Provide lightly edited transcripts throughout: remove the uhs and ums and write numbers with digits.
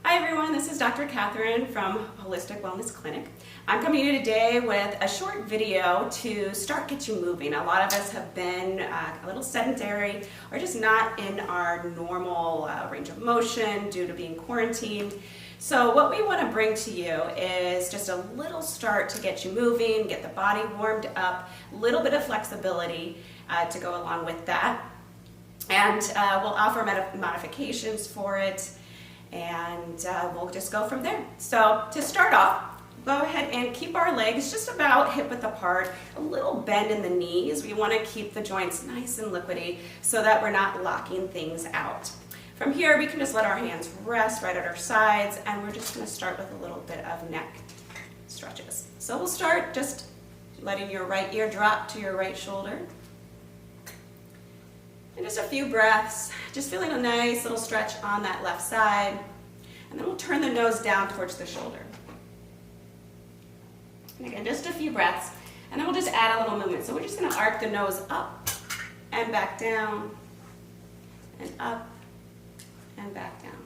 Hi everyone, this is Dr. Catherine from Holistic Wellness Clinic. I'm coming to you today with a short video to get you moving. A lot of us have been a little sedentary or just not in our normal range of motion due to being quarantined. So what we want to bring to you is just a little start to get you moving, get the body warmed up, a little bit of flexibility to go along with that. And we'll offer modifications for it, and we'll just go from there. So to start off, go ahead and keep our legs just about hip width apart, a little bend in the knees. We want to keep the joints nice and liquidy so that we're not locking things out. From here, we can just let our hands rest right at our sides, and we're just going to start with a little bit of neck stretches. So we'll start just letting your right ear drop to your right shoulder. And just a few breaths, just feeling a nice little stretch on that left side. And then we'll turn the nose down towards the shoulder. And again, just a few breaths. And then we'll just add a little movement. So we're just going to arc the nose up and back down, and up and back down.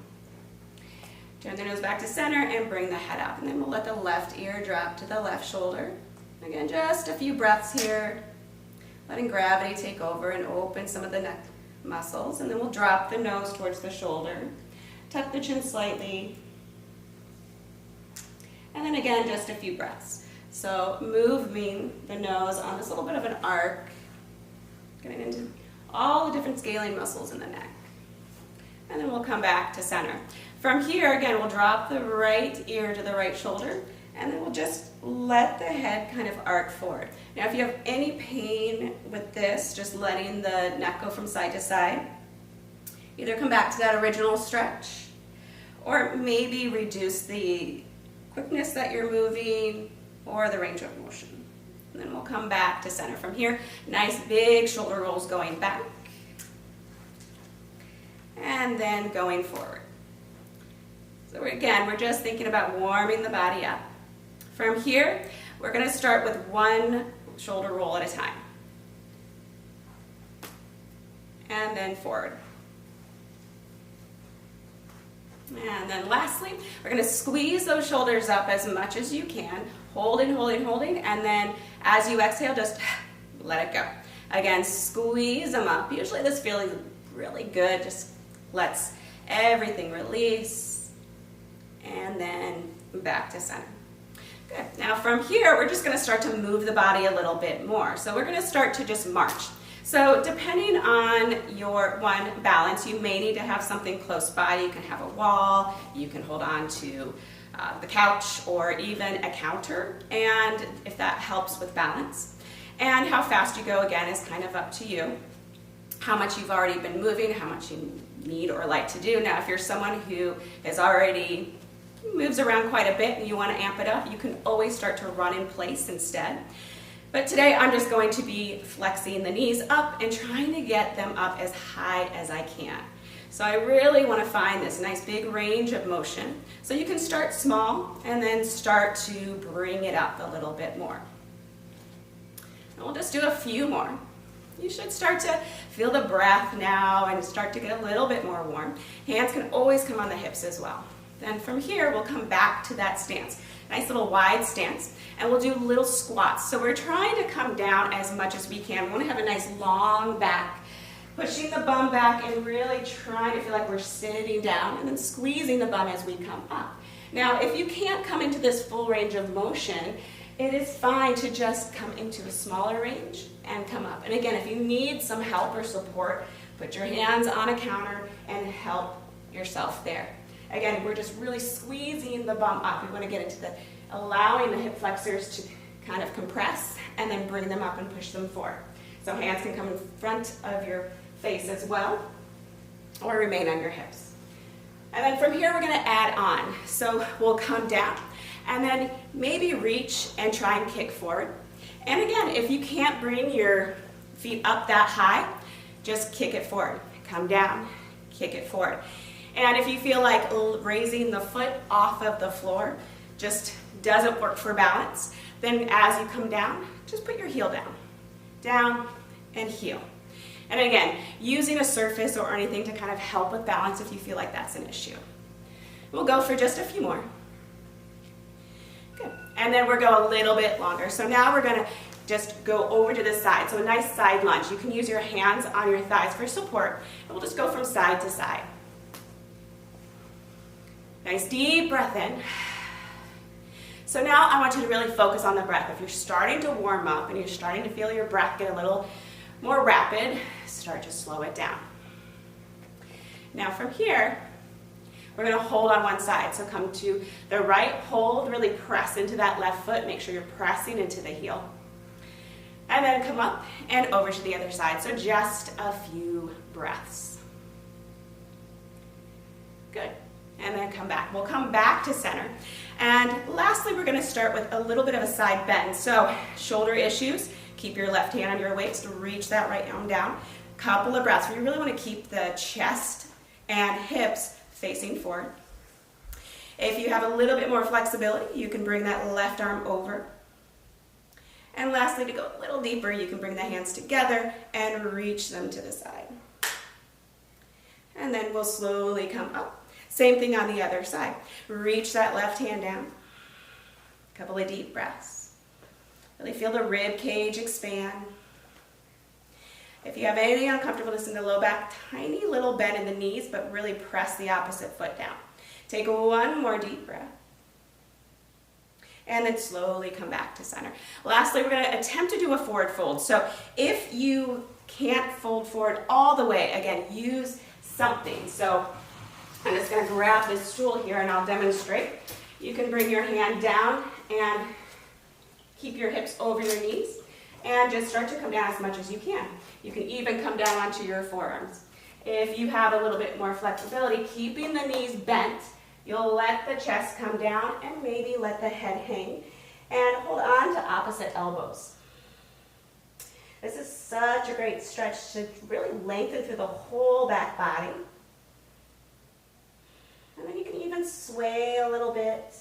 Turn the nose back to center and bring the head up. And then we'll let the left ear drop to the left shoulder. Again, just a few breaths here. Letting gravity take over and open some of the neck muscles. And then we'll drop the nose towards the shoulder. Tuck the chin slightly. And then again, just a few breaths. So moving the nose on this little bit of an arc. Getting into all the different scaling muscles in the neck. And then we'll come back to center. From here, again, we'll drop the right ear to the right shoulder. And then we'll just let the head kind of arc forward. Now, if you have any pain with this, just letting the neck go from side to side, either come back to that original stretch, or maybe reduce the quickness that you're moving or the range of motion. And then we'll come back to center. From here, nice big shoulder rolls going back, and then going forward. So again, we're just thinking about warming the body up. From here, we're going to start with one shoulder roll at a time. And then forward. And then lastly, we're going to squeeze those shoulders up as much as you can. Holding, holding, holding. And then as you exhale, just let it go. Again, squeeze them up. Usually this feels really good. Just lets everything release. And then back to center. Good. Now from here, we're just going to start to move the body a little bit more. So we're going to start to just march. So depending on your balance, you may need to have something close by. You can have a wall, you can hold on to the couch, or even a counter, and if that helps with balance. And how fast you go, again, is kind of up to you. How much you've already been moving, how much you need or like to do. Now, if you're someone who has already moves around quite a bit and you want to amp it up, you can always start to run in place instead. But today I'm just going to be flexing the knees up and trying to get them up as high as I can. So I really want to find this nice big range of motion. So you can start small and then start to bring it up a little bit more. And we'll just do a few more. You should start to feel the breath now and start to get a little bit more warm. Hands can always come on the hips as well. Then from here, we'll come back to that stance. Nice little wide stance. And we'll do little squats. So we're trying to come down as much as we can. We want to have a nice long back. Pushing the bum back and really trying to feel like we're sitting down, and then squeezing the bum as we come up. Now, if you can't come into this full range of motion, it is fine to just come into a smaller range and come up. And again, if you need some help or support, put your hands on a counter and help yourself there. Again, we're just really squeezing the bum up. We want to get into allowing the hip flexors to kind of compress and then bring them up and push them forward. So hands can come in front of your face as well, or remain on your hips. And then from here, we're going to add on. So we'll come down and then maybe reach and try and kick forward. And again, if you can't bring your feet up that high, just kick it forward. Come down, kick it forward. And if you feel like raising the foot off of the floor just doesn't work for balance, then as you come down, just put your heel down, and heel. And again, using a surface or anything to kind of help with balance if you feel like that's an issue. We'll go for just a few more. Good. And then we'll go a little bit longer. So now we're gonna just go over to the side. So a nice side lunge. You can use your hands on your thighs for support. And we'll just go from side to side. Nice deep breath in. So now I want you to really focus on the breath. If you're starting to warm up and you're starting to feel your breath get a little more rapid, start to slow it down. Now from here, we're going to hold on one side. So come to the right, hold, really press into that left foot. Make sure you're pressing into the heel. And then come up and over to the other side. So just a few breaths. Good. And then come back. We'll come back to center. And lastly, we're going to start with a little bit of a side bend. So shoulder issues, keep your left hand on your waist, reach that right arm down. Couple of breaths. We really want to keep the chest and hips facing forward. If you have a little bit more flexibility, you can bring that left arm over. And lastly, to go a little deeper, you can bring the hands together and reach them to the side. And then we'll slowly come up. Same thing on the other side. Reach that left hand down. A couple of deep breaths. Really feel the rib cage expand. If you have any uncomfortableness in the low back, tiny little bend in the knees, but really press the opposite foot down. Take one more deep breath. And then slowly come back to center. Lastly, we're going to attempt to do a forward fold. So if you can't fold forward all the way, again, use something. So I'm just going to grab this stool here and I'll demonstrate. You can bring your hand down and keep your hips over your knees and just start to come down as much as you can. You can even come down onto your forearms. If you have a little bit more flexibility, keeping the knees bent, you'll let the chest come down and maybe let the head hang and hold on to opposite elbows. This is such a great stretch to really lengthen through the whole back body. And then you can even sway a little bit.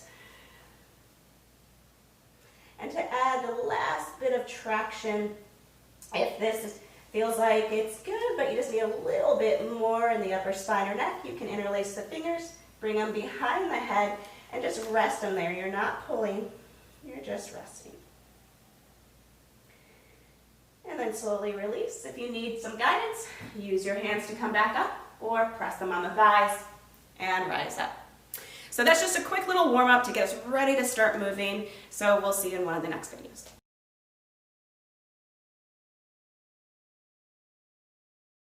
And to add the last bit of traction, if this feels like it's good, but you just need a little bit more in the upper spine or neck, you can interlace the fingers, bring them behind the head, and just rest them there. You're not pulling, you're just resting. And then slowly release. If you need some guidance, use your hands to come back up or press them on the thighs and rise up. So that's just a quick little warm up to get us ready to start moving. So we'll see you in one of the next videos.